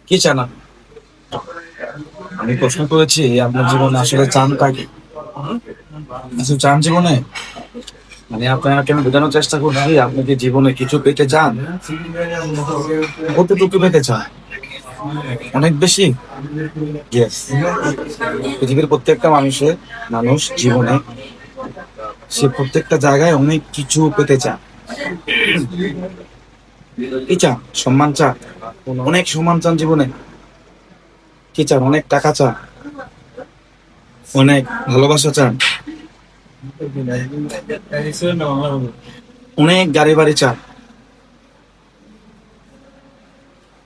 কি চান আপনি? আমি প্রশ্ন করেছি আপনার জীবনে আসলে চান কাকে? কিছু চান জীবনে? মানে আপনাকে আমি বোঝানোর চেষ্টা করছি আপনি কি জীবনে কিছু পেতে চান? কতটুকু পেতে চান? অনেক বেশি? ইয়েস। পৃথিবীর প্রত্যেকটা মানুষ জীবনে সে প্রত্যেকটা জায়গায় অনেক কিছু পেতে চান। কি চান? সম্মান চান? অনেক সম্মান চান জীবনে? কি চান? অনেক টাকা চান? অনেক ভালোবাসা চান? অনেক গাড়ি বাড়ি চান?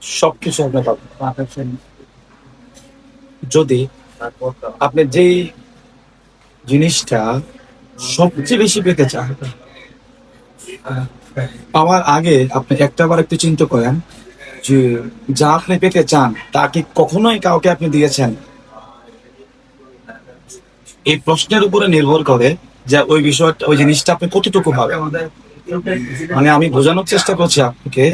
সবকিছু আপনি পাবেন যদি আপনি যেই জিনিসটা সবচেয়ে বেশি পেতে চান, পাওয়ার আগে আপনি একটাবার একটু চিন্তা করেন যে যা আপনি পেতে চান তা কি কখনোই কাউকে আপনি দিয়েছেন? এই প্রশ্নের উপরে নির্ভর করে যে ওই বিষয়টা ওই জিনিসটা আপনি কতটুকু পাবেন। মানে আমি বোঝানোর চেষ্টা করছি আপনাকে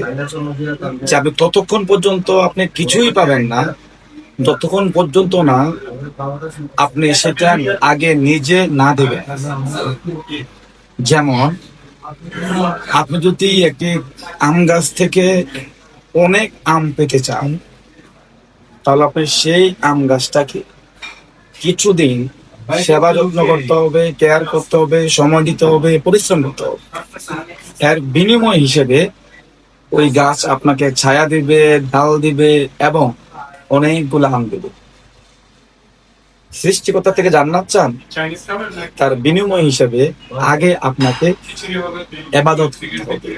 যে আপনি ততক্ষণ পর্যন্ত আপনি কিছুই পাবেন না, যতক্ষণ পর্যন্ত না আপনি সেটা আগে নিজে না দেবেন। যেমন আপনি যদি একটি আম গাছ থেকে অনেক আম পেতে চান, তাহলে আপনি সেই আম গাছটাকে কিছুদিন সেবা যত্ন করতে হবে, কেয়ার করতে হবে, সময় দিতে হবে, পরিশ্রম করতে হবে। এর বিনিময় হিসেবে ওই গাছ আপনাকে ছায়া দিবে, ডাল দিবে এবং অনেকগুলো আম দিবে। সৃষ্টিকর্তা থেকে জান্নাত চান, তার বিনিময় হিসেবে আগে আপনাকে ইবাদত করতে হবে।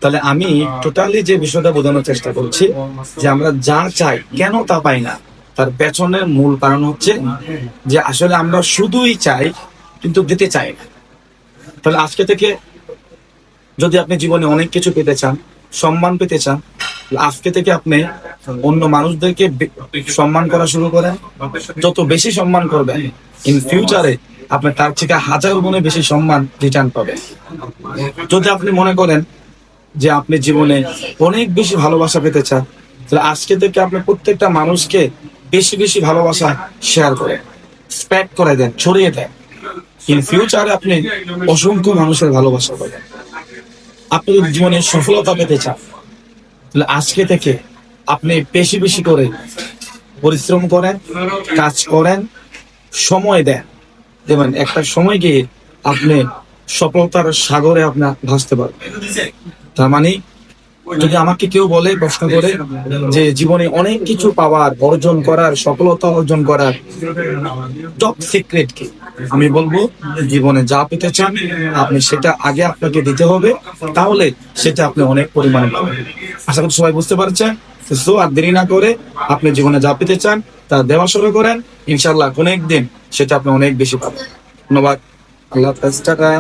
তাহলে আমি টোটালি যে বিষয়টা বোঝানোর চেষ্টা করছি যে আমরা যা চাই কেন তা পাই না, তার পেছনের মূল কারণ হচ্ছে যে আসলে আমরা শুধুই চাই কিন্তু দিতে চাই না। তাহলে আজকে থেকে যদি আপনি জীবনে অনেক কিছু পেতে চান, সম্মান পেতে চান, আজকে থেকে আপনি অন্য মানুষদেরকে সম্মান করা শুরু করেন। যত বেশি সম্মান করবেন, ইন ফিউচারে আপনি তার থেকে হাজার গুণে বেশি সম্মান রিটার্ন পাবেন। যদি আপনি মনে করেন যে আপনি জীবনে অনেক বেশি ভালোবাসা পেতে চান, তাহলে আজকে থেকে আপনি প্রত্যেকটা মানুষকে বেশি বেশি ভালোবাসা শেয়ার করেন, স্প্রেড করে দেন, ছড়িয়ে দেন। ইন ফিউচারে আপনি অসংখ্য মানুষের ভালোবাসা পাবেন। আপনি যদি জীবনে সফলতা পেতে চান, তাহলে আজকে থেকে আপনি বেশি বেশি করে পরিশ্রম করেন, কাজ করেন, সময় দেন। যেমন একটা সময় গিয়ে আপনি সফলতার সাগরে আপনার ভাসতে পারবেন। তার মানে যদি আমাকে কেউ বলে, প্রশ্ন করে যে জীবনে অনেক কিছু পাওয়ার, অর্জন করার, সফলতা অর্জন করার টপ সিক্রেট কি, আমি বলবো জীবনে যা পেতে চান আপনি সেটা আগে আপনাকে দিতে হবে, তাহলে সেটা আপনি অনেক পরিমাণে পাবেন। আশা করি সবাই বুঝতে পারছেন। সো আর দেরি না করে আপনি জীবনে যা পেতে চান তা দেওয়া শুরু করেন, ইনশাল্লাহ অনেক দিন সেটা আপনি অনেক বেশি পাবেন। ধন্যবাদ। আল্লাহ হাফেজ। টাটা।